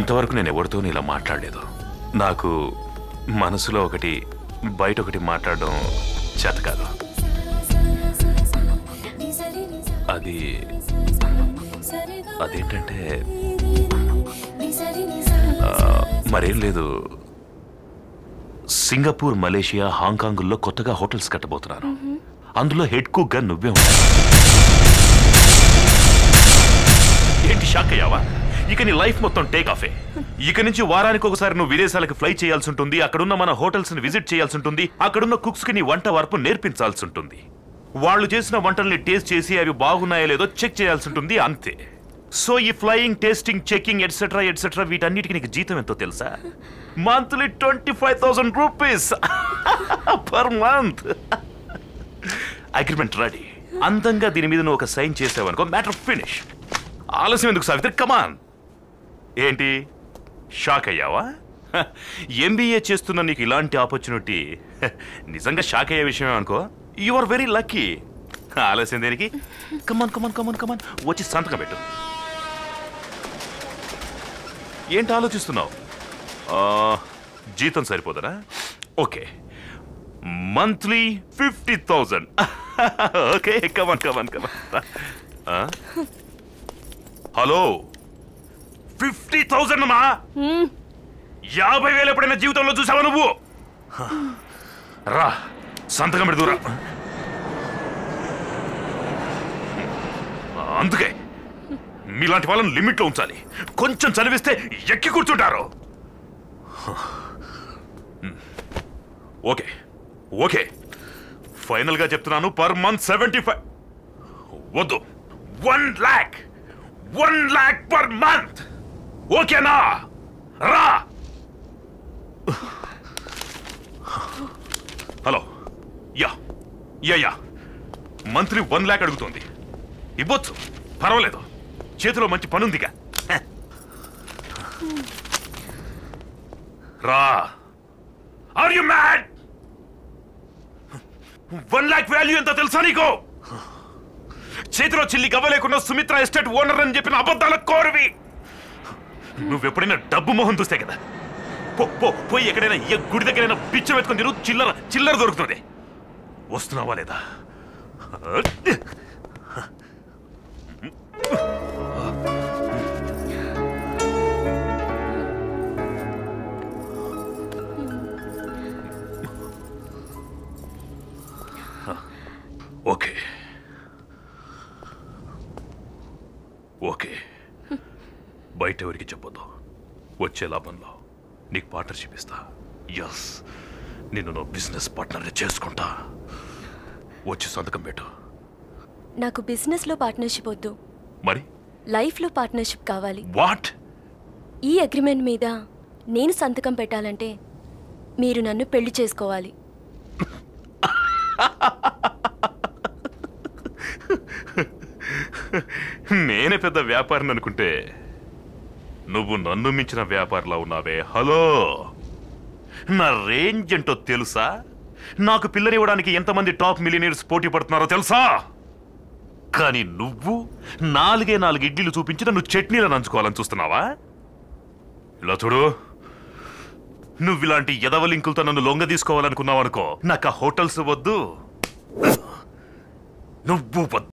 ఇంతవరకు నేను ఎవరితోనూ ఇలా మాట్లాడలేదు. నాకు మనసులో ఒకటి బయట ఒకటి మాట్లాడడం చేత కాదు. అదేంటంటే మరేం లేదు, సింగపూర్, మలేషియా, హాంకాంగ్లో కొత్తగా హోటల్స్ కట్టబోతున్నాను. అందులో హెడ్ కుక్గా నువ్వే ఉంటావు. ఏంటి షాక్ అయ్యావా? ఇక నీ లైఫ్ మొత్తం టేక్ ఆఫే. ఇక నుంచి వారానికి ఒకసారి నువ్వు విదేశాలకు ఫ్లై చేయాల్సి ఉంటుంది. అక్కడున్న మన హోటల్స్ ని విజిట్ చేయాల్సి ఉంటుంది. అక్కడున్న కుక్స్ కి నీ వంట వరపు నేర్పించాల్సి ఉంటుంది. వాళ్ళు చేసిన వంటల్ని టేస్ట్ చేసి అవి బాగున్నాయో లేదో చెక్ చేయాల్సి ఉంటుంది, అంతే. సో ఈ flying, tasting, checking etcetera etcetera వీటన్నిటికీ నీకు జీతం ఎంతో తెలుసా? Monthly 25,000 rupees per month. Agreement ready. అందంగా దీని మీద నువ్వు ఒక సైన్ చేసావనుకో, మ్యాటర్ ఫినిష్. ఆలస్యం ఎందుకు సావిత్రి, కమాన్. ఏంటి షాక్ అయ్యావా? ఎంబీఏ చేస్తున్న నీకు ఇలాంటి ఆపర్చునిటీ నిజంగా షాక్ అయ్యే విషయమే అనుకో. You are very lucky. ఆలస్యం దేనికి? కమాన్ కమాన్ కమాన్ కమాన్, వచ్చి సంతకం పెట్టు. ఏంటి ఆలోచిస్తున్నావు? జీతం సరిపోదరా? Okay, monthly 50,000. Okay, come on come on come on. Hello, 50,000 అమ్మా? 50,000 ఎప్పుడైనా జీవితంలో చూసావా నువ్వు? రా, సంతకం పెడుతురా. అందుకే మీలాంటి వాళ్ళని లిమిట్లో ఉంచాలి. కొంచెం చదివిస్తే ఎక్కి కూర్చుంటారు. ఓకే ఓకే, ఫైనల్ గా చెప్తున్నాను, పర్ మంత్ 75. వద్దు, 1 lakh పర్ మంత్. ఓకేనా? రా. Hello, ya ya ya, monthly 1 lakh అడుగుతుంది. ఇవ్వచ్చు, పర్వాలేదు. చేతిలో మంచి పనుందిగా. రా. Are you mad? 1 lakh value ఎంత తెలుసా నీకు? చేతిలో చిల్లి గవ్వలేకుండా సుమిత్ర ఎస్టేట్ ఓనర్ అని చెప్పిన అబద్ధాల కోరవి. నువ్వెప్పుడైనా డబ్బు మొహం చూస్తే కదా. పోయి ఎక్కడైనా ఏ గుడి దగ్గరైనా పిచ్చ పెట్టుకుని తిరుగు, చిల్లర దొరుకుతుంది. వస్తున్నావా లేదా? ఓకే ఓకే, బయట ఎవరికి చెప్పొద్దు. వచ్చే లాభంలో నీకు పార్ట్నర్షిప్ ఇస్తా. ఎస్, నిన్ను నా బిజినెస్ పార్ట్నర్ చేసుకుంటా. వచ్చి సంతకం పెట్టు. నాకు బిజినెస్ లో పార్ట్నర్షిప్ వద్దు, మరి లైఫ్ లో పార్ట్నర్షిప్ కావాలి. వాట్? ఈ అగ్రిమెంట్ మీద నేను సంతకం పెట్టాలంటే మీరు నన్ను పెళ్లి చేసుకోవాలి. నేనే పెద్ద వ్యాపారిని అనుకుంటే నువ్వు నన్ను మించిన వ్యాపారిలా ఉన్నావే. హలో, నా రేంజ్ ఏంటో తెలుసా? నాకు పిల్లనివ్వడానికి ఎంతమంది టాప్ మిలియనీర్స్ పోటీ పడుతున్నారో తెలుసా? కానీ నువ్వు 4 ఇడ్లీలు చూపించి నన్ను చట్నీలో నంచుకోవాలని చూస్తున్నావా? ఇలా చూడు, నువ్వు ఇలాంటి ఎదవ లింకులతో నన్ను లొంగ తీసుకోవాలనుకున్నావు అనుకో, నాకు ఆ హోటల్స్ వద్దు, నువ్వు వద్దు.